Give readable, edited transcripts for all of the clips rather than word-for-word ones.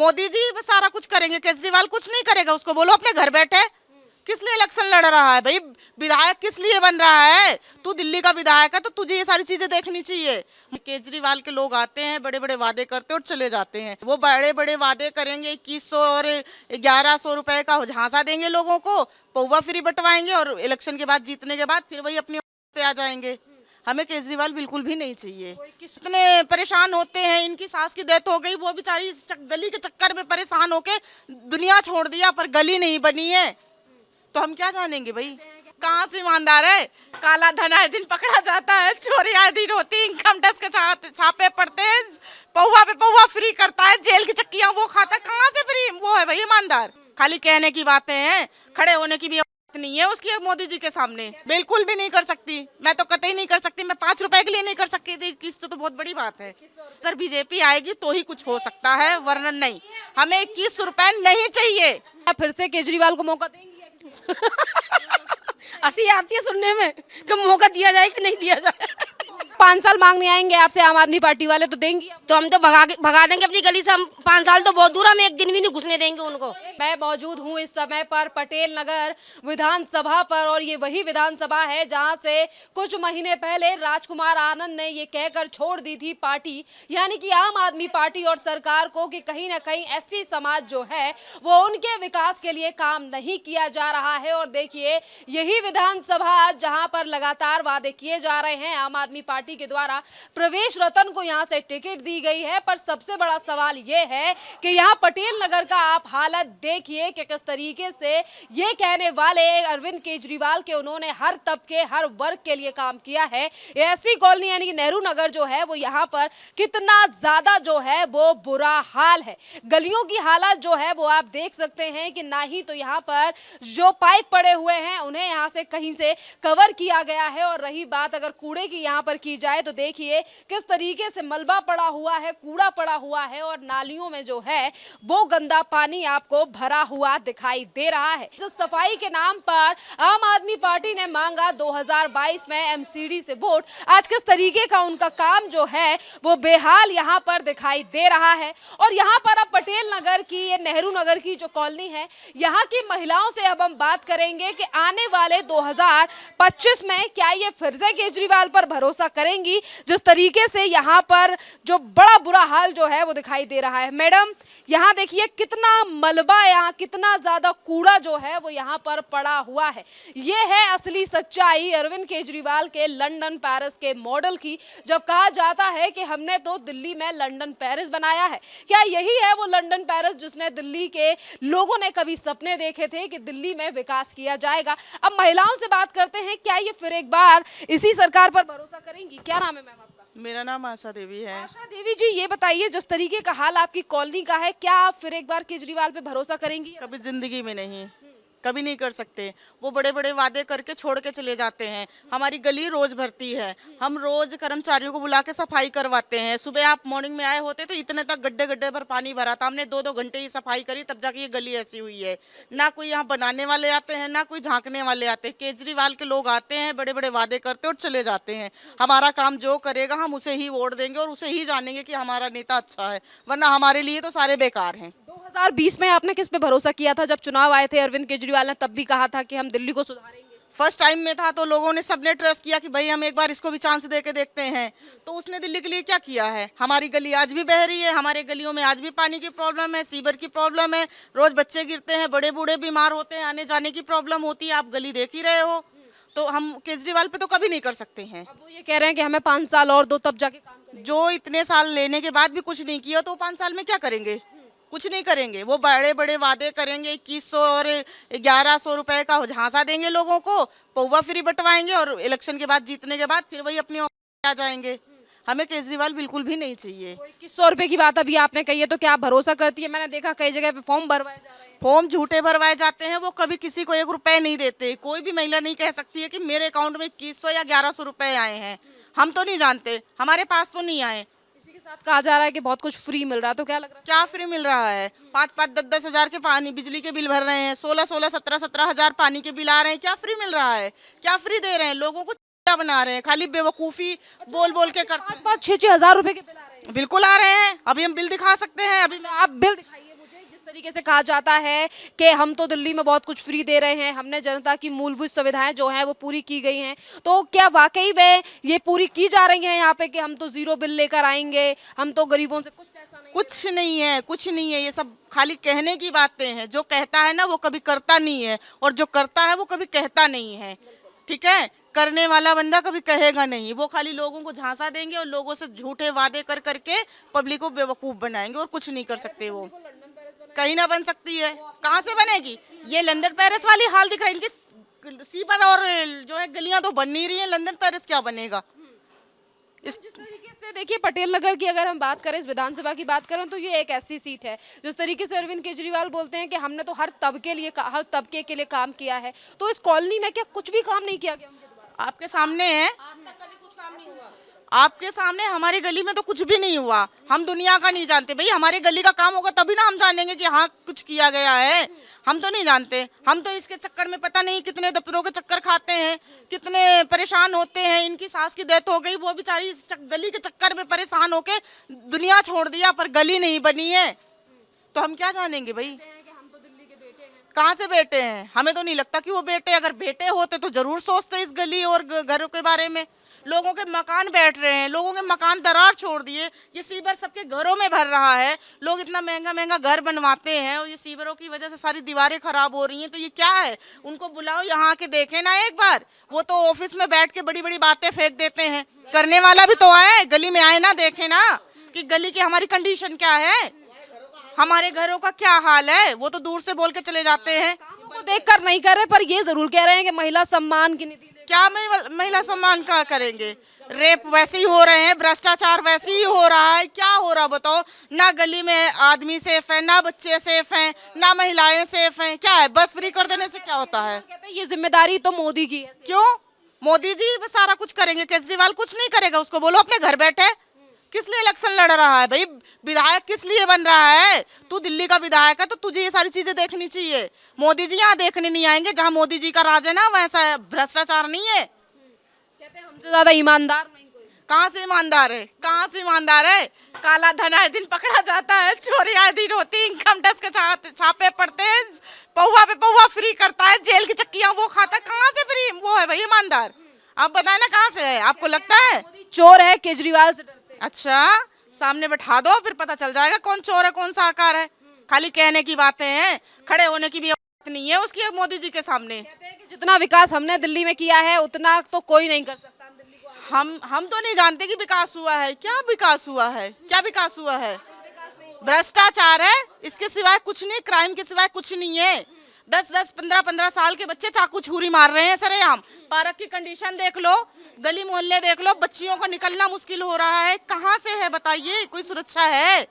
मोदी जी सारा कुछ करेंगे, केजरीवाल कुछ नहीं करेगा। उसको बोलो अपने घर बैठे। किस लिए इलेक्शन लड़ रहा है भाई? विधायक किस लिए बन रहा है? तू दिल्ली का विधायक है तो तुझे ये सारी चीजें देखनी चाहिए। केजरीवाल के लोग आते हैं, बड़े बड़े वादे करते हैं और चले जाते हैं। वो बड़े बड़े वादे करेंगे, 2100 और 1100 रुपए का झांसा देंगे लोगों को, पौवा फ्री बंटवाएंगे और इलेक्शन के बाद, जीतने के बाद फिर वही अपनी पे आ जाएंगे। हमें केजरीवाल बिल्कुल भी नहीं चाहिए। कितने परेशान होते हैं, इनकी सास की डेथ हो गई, वो बेचारी गली के चक्कर में परेशान होके दुनिया छोड़ दिया, पर गली नहीं बनी है। तो हम क्या जानेंगे भाई? कहाँ से ईमानदार है? काला धन आए दिन पकड़ा जाता है, चोरी आए दिन होती, इनकम टैक्स के छापे पड़ते हैं, पौवा पे पौवा फ्री करता है, जेल की चक्कियां वो खाता है। कहाँ से फ्री वो है भाई ईमानदार? खाली कहने की बातें हैं, खड़े होने की भी नहीं है उसकी मोदी जी के सामने। बिल्कुल भी नहीं कर सकती, मैं तो कतई नहीं कर सकती। मैं 5 रुपए के लिए नहीं कर सकती थी, किस तो बहुत बड़ी बात है। अगर बीजेपी आएगी तो ही कुछ हो सकता है, वरना नहीं। हमें 21 रुपए नहीं चाहिए। फिर से केजरीवाल को मौका देंगी? हंसी आती है सुनने में कि मौका दिया जाए कि नहीं दिया जाए। 5 साल मांगने आएंगे आपसे आम आदमी पार्टी वाले, तो देंगी आप? तो हम तो भगा देंगे अपनी गली से। हम 5 साल तो बहुत दूर, हम एक दिन भी नहीं घुसने देंगे उनको। मैं मौजूद हूँ इस समय पर पटेल नगर विधानसभा पर, और ये वही विधानसभा है जहां से कुछ महीने पहले राजकुमार आनंद ने ये कहकर छोड़ दी थी पार्टी, यानी कि आम आदमी पार्टी और सरकार को, कि कहीं ना कहीं एससी समाज जो है वो उनके विकास के लिए काम नहीं किया जा रहा है। और देखिए यही विधानसभा जहां पर लगातार वादे किए जा रहे हैं आम आदमी पार्टी के द्वारा, प्रवेश रतन को यहां से टिकट दी गई है, पर सबसे बड़ा सवाल यह है कि यहां पटेल नगर का आप हालत देखिए कि किस तरीके से ये कहने वाले अरविंद केजरीवाल के उन्होंने हर तबके हर वर्ग के लिए काम किया है। ऐसी कॉलोनी यानी कि नेहरू नगर जो है वो यहाँ पर कितना ज्यादा जो है वो बुरा हाल है। गलियों की हालत जो है वो आप देख सकते हैं कि ना ही तो यहाँ पर जो पाइप पड़े हुए हैं उन्हें यहाँ से कहीं से कवर किया गया है, और रही बात अगर कूड़े की यहाँ पर की जाए तो देखिए किस तरीके से मलबा पड़ा हुआ है, कूड़ा पड़ा हुआ है, और नालियों में जो है वो गंदा पानी आपको भरा हुआ दिखाई दे रहा है। जो सफाई के नाम पर आम आदमी पार्टी ने मांगा 2022 में एमसीडी से वोट, आज किस तरीके का उनका काम जो है वो बेहाल यहाँ पर दिखाई दे रहा है। और यहाँ पर अब पटेल नगर की, ये नेहरू नगर की जो कॉलोनी है, यहाँ की महिलाओं से अब हम बात करेंगे कि आने वाले 2025 में क्या ये फिर से केजरीवाल पर भरोसा करेंगी, जिस तरीके से यहाँ पर जो बड़ा बुरा हाल जो है वो दिखाई दे रहा है। मैडम यहाँ देखिए कितना मलबा, यहाँ कितना ज्यादा कूड़ा जो है वो यहाँ पर पड़ा हुआ है। ये है असली सच्चाई अरविंद केजरीवाल के लंदन पेरिस के मॉडल की। जब कहा जाता है कि हमने तो दिल्ली में लंदन पेरिस बनाया है, क्या यही है वो लंदन पेरिस जिसने दिल्ली के लोगों ने कभी सपने देखे थे कि दिल्ली में विकास किया जाएगा? अब महिलाओं से बात करते हैं, क्या ये फिर एक बार इसी सरकार पर भरोसा करेंगी? क्या नाम है मैम आपका? मेरा नाम आशा देवी है। आशा देवी जी, ये बताइए जिस तरीके का हाल आपकी कॉलोनी का है, क्या आप फिर एक बार केजरीवाल पे भरोसा करेंगी? कभी जिंदगी में नहीं, कभी नहीं कर सकते। वो बड़े बड़े वादे करके छोड़ के चले जाते हैं। हमारी गली रोज भरती है, हम रोज कर्मचारियों को बुला के सफाई करवाते हैं। सुबह आप मॉर्निंग में आए होते तो इतने तक गड्ढे गड्ढे भर पानी भरा था, हमने 2-2 घंटे ही सफाई करी, तब जाके ये गली ऐसी हुई है। ना कोई यहाँ बनाने वाले आते हैं, ना कोई झांकने वाले आते हैं। केजरीवाल के लोग आते हैं, बड़े बड़े वादे करते और चले जाते हैं। हमारा काम जो करेगा हम उसे ही वोट देंगे और उसे ही जानेंगे कि हमारा नेता अच्छा है, वरना हमारे लिए तो सारे बेकार हैं। 2020 में आपने किस पे भरोसा किया था? जब चुनाव आए थे अरविंद केजरीवाल ने तब भी कहा था कि हम दिल्ली को सुधारेंगे। फर्स्ट टाइम में था तो लोगों ने सबने ट्रस्ट किया कि भाई हम एक बार इसको भी चांस दे के देखते हैं। तो उसने दिल्ली के लिए क्या किया है? हमारी गली आज भी बह रही है, हमारे गलियों में आज भी पानी की प्रॉब्लम है, सीवर की प्रॉब्लम है, रोज बच्चे गिरते हैं, बड़े बूढ़े बीमार होते हैं, आने जाने की प्रॉब्लम होती है। आप गली देख ही रहे हो। तो हम केजरीवाल पे तो कभी नहीं कर सकते हैं। अब वो ये कह रहे हैं कि हमें 5 साल और दो, तब जाके काम करेंगे। जो इतने साल लेने के बाद भी कुछ नहीं किया तो 5 साल में क्या करेंगे? कुछ नहीं करेंगे। वो बड़े बड़े वादे करेंगे, 2100 और 1100 रुपए का झांसा देंगे लोगों को, पौवा फ्री बंटवाएंगे और इलेक्शन के बाद, जीतने के बाद फिर वही अपनी आ जाएंगे। हमें केजरीवाल बिल्कुल भी नहीं चाहिए। 2100 रुपए की बात अभी आपने कही है, तो क्या आप भरोसा करती है? मैंने देखा कई जगह पे फॉर्म भरवाए जा रहे हैं। फॉर्म झूठे भरवाए जाते हैं, वो कभी किसी को 1 रुपए नहीं देते। कोई भी महिला नहीं कह सकती है कि मेरे अकाउंट में 2100 या 1100 रुपए आए हैं। हम तो नहीं जानते, हमारे पास तो नहीं आए। इसी के साथ कहा जा रहा है कि बहुत कुछ फ्री मिल रहा है, तो क्या लग रहा है? क्या फ्री मिल रहा है? 5-5, 10-10 हजार के पानी बिजली के बिल भर रहे हैं, 16-16, 17-17 हजार पानी के बिल आ रहे हैं। क्या फ्री मिल रहा है? क्या फ्री दे रहे हैं? लोगों को क्या बना रहे हैं? खाली बेवकूफी बोल बोल के करते हैं। 5-5, 6-6 हजार रुपए के बिल आ रहे हैं। बिल्कुल आ रहे हैं। अभी हम बिल दिखा सकते हैं। अभी आप बिल दिखाइए तरीके से कहा जाता है कि हम तो दिल्ली में बहुत कुछ फ्री दे रहे हैं, हमने जनता की मूलभूत सुविधाएं जो हैं वो पूरी की गई हैं, तो क्या वाकई में ये पूरी की जा रही हैं यहाँ पे कि हम तो जीरो बिल लेकर आएंगे, हम तो गरीबों से कुछ पैसा नहीं? कुछ नहीं है, कुछ नहीं है, ये सब खाली कहने की बातें हैं। जो कहता है ना वो कभी करता नहीं है, और जो करता है वो कभी कहता नहीं है। ठीक है, करने वाला बंदा कभी कहेगा नहीं, वो खाली लोगों को झांसा देंगे और लोगों से झूठे वादे कर करके पब्लिक को बेवकूफ बनाएंगे, और कुछ नहीं कर सकते वो। कहीं ना बन सकती है, कहाँ से बनेगी? ये लंदन पेरिस वाली हाल दिख रहा है इनकी, सीवर और जो है गलियां तो बन नहीं रही हैं, लंदन पेरिस क्या बनेगा? जिस तरीके से देखिए पटेल नगर की अगर हम बात करें, इस विधानसभा की बात करें, तो ये एक ऐसी सीट है जिस तरीके से अरविंद केजरीवाल बोलते हैं कि हमने तो हर तबके के लिए काम किया है, तो इस कॉलोनी में क्या कुछ भी काम नहीं किया गया उनके द्वारा? आपके सामने है, आज तक कभी कुछ काम नहीं हुआ। आपके सामने, हमारी गली में तो कुछ भी नहीं हुआ। हम दुनिया का नहीं जानते भाई, हमारी गली का काम होगा तभी ना हम जानेंगे कि हाँ कुछ किया गया है। हम तो नहीं जानते, हम तो इसके चक्कर में पता नहीं कितने दफ्तरों के चक्कर खाते हैं, कितने परेशान होते हैं। इनकी सास की डेथ हो गई, वो बेचारी इस गली के चक्कर में परेशान होके दुनिया छोड़ दिया, पर गली नहीं बनी है, तो हम क्या जानेंगे भाई? कहाँ से बेटे हैं? हमें तो नहीं लगता कि वो बेटे, अगर बेटे होते तो जरूर सोचते इस गली और घरों के बारे में। लोगों के मकान बैठ रहे हैं, लोगों के मकान दरार छोड़ दिए, ये सीवर सबके घरों में भर रहा है। लोग इतना महंगा महंगा घर बनवाते हैं और ये सीवरों की वजह से सारी दीवारें खराब हो रही हैं, तो ये क्या है? उनको बुलाओ, यहाँ आके देखें ना एक बार। वो तो ऑफिस में बैठ के बड़ी बड़ी बातें फेंक देते हैं, करने वाला भी तो आए, गली में आए ना, देखे ना कि गली की हमारी कंडीशन क्या है, हमारे घरों का क्या हाल है। वो तो दूर से बोल के चले जाते हैं, वो देखकर नहीं कर रहे, पर ये जरूर कह रहे हैं कि महिला सम्मान की नीति क्या महिला सम्मान का करेंगे? रेप वैसे ही हो रहे हैं, भ्रष्टाचार वैसे ही हो रहा है, क्या हो रहा बताओ? ना गली में आदमी सेफ है, ना बच्चे सेफ हैं, ना महिलाएं सेफ हैं। क्या है, बस फ्री कर देने से क्या होता है? कहते हैं ये जिम्मेदारी तो मोदी की है। क्यों? मोदी जी बस सारा कुछ करेंगे, केजरीवाल कुछ नहीं करेगा। उसको बोलो अपने घर बैठे। किस लिए इलेक्शन लड़ रहा है भाई? विधायक किस लिए बन रहा है? तू दिल्ली का विधायक है तो तुझे ये सारी चीजें देखनी चाहिए। मोदी जी यहाँ देखने नहीं आएंगे, जहाँ मोदी जी का राज है ना वैसा भ्रष्टाचार नहीं है। कहते हैं हमसे ज्यादा ईमानदार नहीं कोई। कहाँ से ईमानदार है? कहाँ से ईमानदार है? काला धन आए दिन पकड़ा जाता है, चोरी आए दिन होती, इनकम टैक्स के छापे पड़ते हैं, पौवा पे पौवा फ्री करता है, जेल की चक्कियां वो खाता है। कहाँ से फ्री वो है भाई ईमानदार? आप बताए ना कहाँ से है? आपको लगता है मोदी चोर है, केजरीवाल से डरते हैं। अच्छा, सामने बैठा दो, फिर पता चल जाएगा कौन चोर है कौन साकार है। खाली कहने की बातें हैं, खड़े होने की भी औकात नहीं है उसकी मोदी जी के सामने। कहते हैं कि जितना विकास हमने दिल्ली में किया है उतना तो कोई नहीं कर सकता। हम दिल्ली को हम तो नहीं जानते कि विकास हुआ है। क्या विकास हुआ है? क्या विकास हुआ है? भ्रष्टाचार है, इसके सिवाय कुछ नहीं, क्राइम के सिवाय कुछ नहीं है। 10-10, 15-15 साल के बच्चे चाकू छुरी मार रहे हैं सरेआम। पार्क की कंडीशन देख लो, गली मोहल्ले देख लो, बच्चियों को निकलना मुश्किल हो रहा है। कहाँ से है बताइए? कोई सुरक्षा है?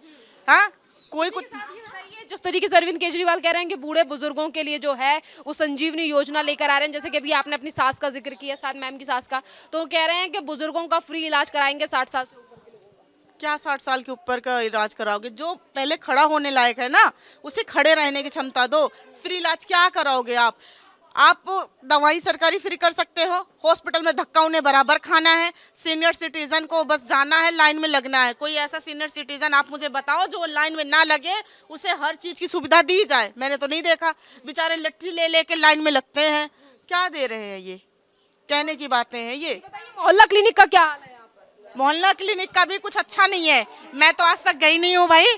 हाँ, कोई कुछ। बताइए, जिस तरीके से अरविंद केजरीवाल कह रहे हैं कि बूढ़े बुजुर्गों के लिए जो है वो संजीवनी योजना लेकर आ रहे हैं, जैसे कि अभी आपने अपनी सास का जिक्र किया, साथ मैम की सास का, तो कह रहे हैं कि बुजुर्गों का फ्री इलाज कराएंगे 60 साल से ऊपर के लोगों का। क्या 60 साल के ऊपर का इलाज कराओगे? जो पहले खड़ा होने लायक है ना, उसे खड़े रहने की क्षमता दो। फ्री इलाज क्या कराओगे आप? आप दवाई सरकारी फ्री कर सकते हो, हॉस्पिटल में धक्का उन्हें बराबर खाना है। सीनियर सिटीजन को बस जाना है, लाइन में लगना है। कोई ऐसा सीनियर सिटीजन आप मुझे बताओ जो लाइन में ना लगे, उसे हर चीज की सुविधा दी जाए। मैंने तो नहीं देखा, बेचारे लट्ठी ले लेके लाइन में लगते हैं। क्या दे रहे हैं? ये कहने की बातें हैं। ये मोहल्ला क्लिनिक का क्या हाल है यहाँ पर? मोहल्ला क्लिनिक का भी कुछ अच्छा नहीं है। मैं तो आज तक गई नहीं हूँ भाई,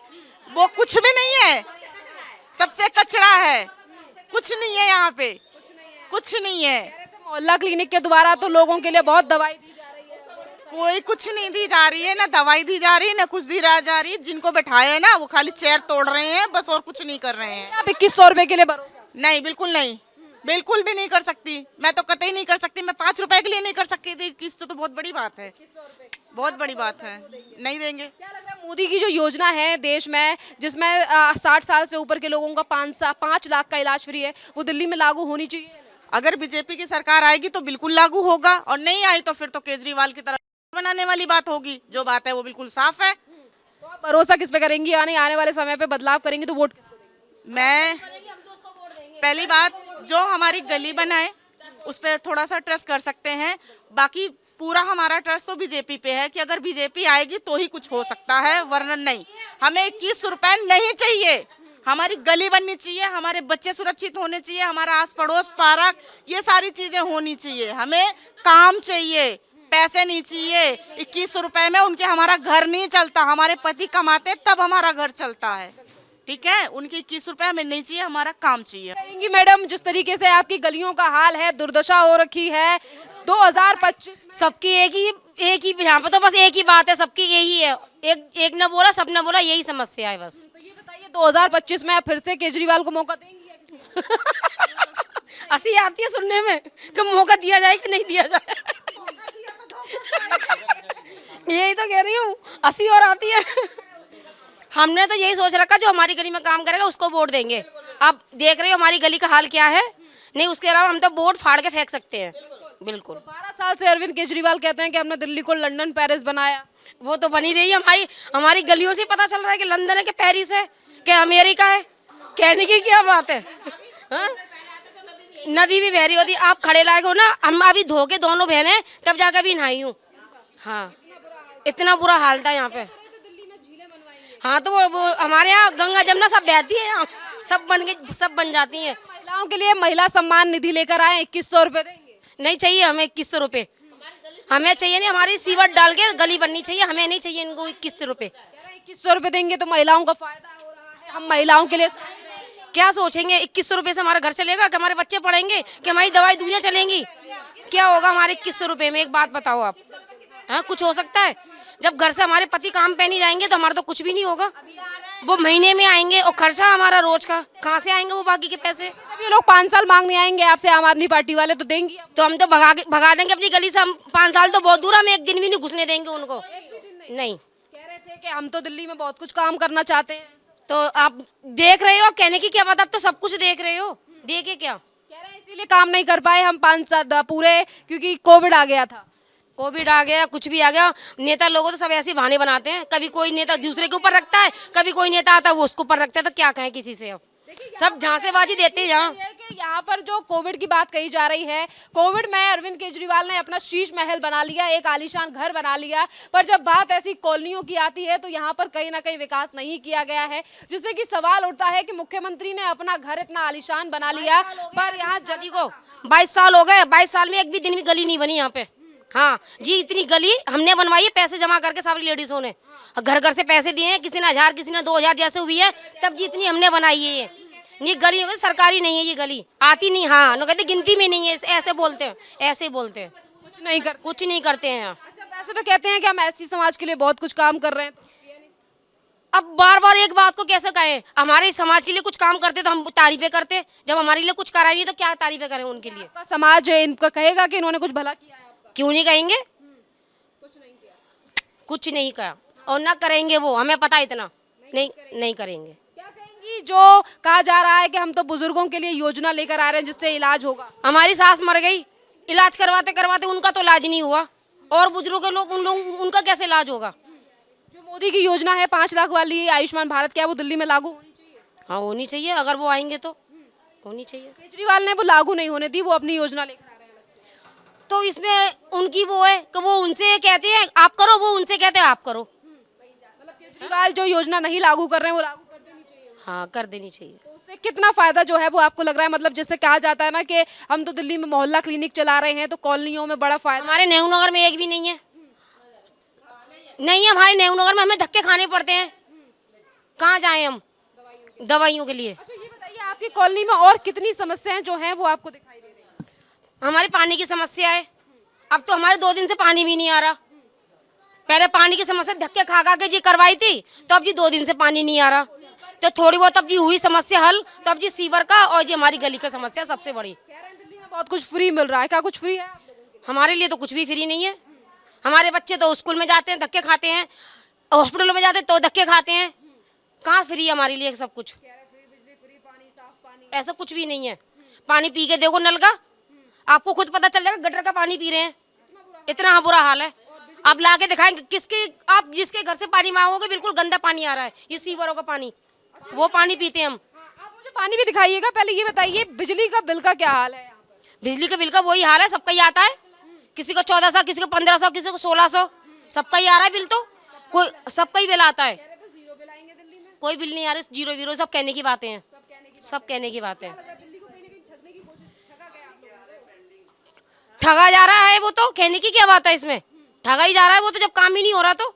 वो कुछ भी नहीं है, सबसे कचरा है, कुछ नहीं है यहाँ पे, कुछ नहीं है। मोहल्ला क्लिनिक के द्वारा तो लोगों के लिए बहुत दवाई दी जा रही है। कोई कुछ नहीं दी जा रही है, ना दवाई दी जा रही है, ना कुछ दी जा रही है। जिनको बैठाए है ना वो खाली चेयर तोड़ रहे हैं बस, और कुछ नहीं कर रहे हैं। आप 2100 रुपए के लिए भरोसा? नहीं, बिल्कुल नहीं, बिल्कुल भी नहीं कर सकती। मैं तो कतई नहीं कर सकती। मैं 5 रुपए के लिए नहीं कर सकती थी किस्त, तो बहुत बड़ी बात है, बहुत बड़ी बात है। नहीं देंगे। क्या लग रहा है मोदी की जो योजना है देश में, जिसमें 60 साल से ऊपर के लोगों का 5 लाख का इलाज फ्री है, वो दिल्ली में लागू होनी चाहिए? अगर बीजेपी की सरकार आएगी तो बिल्कुल लागू होगा, और नहीं आई तो फिर तो केजरीवाल की तरह बनाने वाली बात होगी। जो बात है वो बिल्कुल साफ है। तो आप भरोसा किस पे करेंगी? यानी आने वाले समय पे बदलाव करेंगी तो वोट किसको देंगी? मैं पहली बात, जो हमारी गली बनाए उस पर थोड़ा सा ट्रस्ट कर सकते हैं। बाकी पूरा हमारा ट्रस्ट तो बीजेपी पे है कि अगर बीजेपी आएगी तो ही कुछ हो सकता है, वरना नहीं। हमें 21 रुपए नहीं चाहिए, हमारी गली बननी चाहिए, हमारे बच्चे सुरक्षित होने चाहिए, हमारा आस पड़ोस पार्क, ये सारी चीजें होनी चाहिए। हमें काम चाहिए, पैसे नहीं चाहिए। 21 रुपए में उनके हमारा घर नहीं चलता, हमारे पति कमाते तब हमारा घर चलता है, ठीक है। उनके 21 रुपए हमें नहीं चाहिए, हमारा काम चाहिए। कहेंगी मैडम, जिस तरीके से आपकी गलियों का हाल है, दुर्दशा हो रखी है, 2025 सबकी एक ही यहाँ पे तो बस एक ही बात है, सबकी यही है, एक न बोला सब न बोला, यही समस्या है बस। तो ये बताइए 2025 में आप फिर से केजरीवाल को मौका देंगी या किसी हंसी आती है सुनने में कि मौका दिया जाए कि नहीं दिया जाए। यही तो कह रही हूँ, हंसी और आती है। हमने तो यही सोच रखा जो हमारी गली में काम करेगा उसको वोट देंगे। आप देख रहे हो हमारी गली का हाल क्या है, नहीं उसके अलावा हम तो वोट फाड़ के फेंक सकते हैं। बिल्कुल 12 साल से अरविंद केजरीवाल कहते हैं कि हमने दिल्ली को लंदन पेरिस बनाया। वो तो बनी रही है, हमारी गलियों से पता चल रहा है कि लंदन है कि पेरिस है कि अमेरिका है। कहने की क्या बात है, हाँ? नदी भी बह रही होती, आप खड़े लायक हो ना, हम अभी धो के दोनों बहनें तब जाकर भी नहाई हूँ। हाँ, इतना बुरा हाल था यहाँ पे। हाँ तो वो हमारे यहाँ गंगा जमुना सब बहती है, यहाँ सब बन जाती हैं। महिलाओं के लिए महिला सम्मान निधि लेकर आए, 2100 रुपए देंगे। नहीं चाहिए हमें 2100 रुपए, हमें चाहिए नहीं, हमारी सीवर डाल के गली बननी चाहिए, हमें नहीं चाहिए इनको 2100 रुपए। 2100 रुपए देंगे तो महिलाओं का फायदा हो रहा है, हम महिलाओं के लिए क्या सोचेंगे 2100 रुपए से हमारा घर चलेगा, कि हमारे बच्चे पढ़ेंगे, कि हमारी दवाई दुनिया चलेंगी? क्या होगा हमारे 2100 रुपए में, एक बात बताओ आप। हाँ, कुछ हो सकता है? जब घर से हमारे पति काम पे नहीं जाएंगे तो हमारा तो कुछ भी नहीं होगा। वो महीने में आएंगे और खर्चा हमारा रोज का कहाँ से आएंगे वो बाकी के पैसे? जब ये लोग 5 साल मांगने आएंगे आपसे आम आदमी पार्टी वाले तो देंगी आप? तो हम तो भगा देंगे अपनी गली से। हम 5 साल तो बहुत दूर, हम एक दिन भी नहीं घुसने देंगे उनको। नहीं, कह रहे थे कि हम तो दिल्ली में बहुत कुछ काम करना चाहते हैं। तो आप देख रहे हो, कहने की क्या बात, आप तो सब कुछ देख रहे हो, देखे क्या? कह रहे हैं इसीलिए काम नहीं कर पाए हम 5 साल पूरे, क्योंकि कोविड आ गया था। कोविड आ गया, कुछ भी आ गया, नेता लोगों तो सब ऐसे ही बहाने बनाते हैं। कभी कोई नेता दूसरे के ऊपर रखता है, कभी कोई नेता आता है वो उसके ऊपर रखता है, तो क्या कहें किसी से? अब सब झांसेबाजी देते हैं। जहाँ यहाँ पर जो कोविड की बात कही जा रही है, कोविड में अरविंद केजरीवाल ने अपना शीश महल बना लिया, एक आलीशान घर बना लिया, पर जब बात ऐसी कॉलोनियों की आती है तो यहाँ पर कहीं ना कहीं विकास नहीं किया गया है, जिससे कि सवाल उठता है कि मुख्यमंत्री ने अपना घर इतना आलीशान बना लिया, पर यहाँ गली को 22 साल हो गए, 22 साल में एक भी दिन भी गली नहीं बनी यहाँ पे। हाँ जी, इतनी गली हमने बनवाई है, पैसे जमा करके सारी लेडीजों ने, घर घर से पैसे दिए हैं, किसी ने 1000 किसी ने 2000 जैसे हुई है, तब जी इतनी हमने बनाई है। ये गली सरकारी नहीं है, ये गली आती नहीं। हाँ, लोग कहते गिनती में नहीं है, ऐसे बोलते हैं, ऐसे बोलते हैं, कुछ नहीं करते हैं। अच्छा, वैसे तो कहते हैं कि हम एससी समाज के लिए बहुत कुछ काम कर रहे हैं, अब बार बार एक बात को कैसे कहें? हमारे समाज के लिए कुछ काम करते तो हम तारीफें करते, जब हमारे लिए कुछ करा नहीं तो क्या तारीफें करें उनके लिए? आपका समाज इनका कहेगा कि इन्होंने कुछ भला किया है आपका? क्यों नहीं कहेंगे? कुछ नहीं किया, कुछ नहीं कहा और ना करेंगे, वो हमें पता है इतना। नहीं करेंगे। क्या कहेंगी जो कहा जा रहा है कि हम तो बुजुर्गों के लिए योजना लेकर आ रहे हैं जिससे इलाज होगा? हमारी सास मर गई, इलाज करवाते करवाते उनका तो इलाज नहीं हुआ, और बुजुर्ग लोग उनका कैसे इलाज होगा? जो मोदी की योजना है 5 लाख वाली आयुष्मान भारत, क्या वो दिल्ली में लागू होनी चाहिए? हाँ होनी चाहिए, अगर वो आएंगे तो होनी चाहिए। केजरीवाल ने वो लागू नहीं होने दी, वो अपनी योजना लेकर आ रहे हैं अलग से। तो इसमें उनकी वो है कि वो उनसे कहते हैं आप करो, वो उनसे कहते हैं आप करो। मतलब केजरीवाल जो योजना नहीं लागू कर रहे हैं वो लागू कर देनी चाहिए। हाँ कर देनी चाहिए। तो उससे कितना फायदा जो है वो आपको लग रहा है? मतलब जैसे कहा जाता है ना कि हम तो दिल्ली में मोहल्ला क्लिनिक चला रहे हैं तो कॉलोनियों में बड़ा फायदा। हमारे नेहरू नगर में एक भी नहीं है, नहीं है हमारे नेहरू नगर में, हमें धक्के खाने पड़ते हैं। कहाँ जाएं हम दवाइयों के लिए? अच्छा ये बताइए, आपकी कॉलोनी में और कितनी समस्याएं जो हैं वो आपको दिखाई दे रही हैं? हमारे पानी की समस्या है, अब तो हमारे 2 दिन से पानी भी नहीं आ रहा। पहले पानी की समस्या धक्के खा खा के जी करवाई थी, तो अब जी 2 दिन से पानी नहीं आ रहा। तो थोड़ी बहुत अब जी हुई समस्या हल, तो अब जी सीवर का और जी हमारी गली का समस्या सबसे बड़ी। कह रहे हैं दिल्ली में बहुत कुछ फ्री मिल रहा है, क्या कुछ फ्री है? हमारे लिए तो कुछ भी फ्री नहीं है। हमारे बच्चे तो स्कूल में जाते हैं धक्के खाते हैं, हॉस्पिटल में जाते हैं तो धक्के खाते हैं। कहाँ फ्री है हमारे लिए सब कुछ? ऐसा कुछ भी नहीं है। पानी पी के देखो नल का, आपको खुद पता चल जाएगा, गटर का पानी पी रहे हैं, इतना बुरा हाल है। आप ला के दिखाएंगे आप जिसके घर से पानी मांगोगे बिल्कुल गंदा पानी आ रहा है, ये सीवरों का पानी, वो पानी पीते हैं हम। आप मुझे पानी भी दिखाइएगा, पहले ये बताइए बिजली का बिल का क्या हाल है यहाँ पर? बिजली के बिल का वही हाल है, सबका ही आता है, किसी को 1400, किसी को 1500, किसी को 1600, सबका ही आ रहा है बिल। तो कोई सबका ही बिल आता है, कोई बिल नहीं आ रही, जीरो वीरो सब कहने की बातें हैं, सब कहने की बातें हैं। ठगा जा रहा है वो, तो कहने की क्या बात है इसमें, ठगा ही जा रहा है वो, तो जब काम ही नहीं हो रहा तो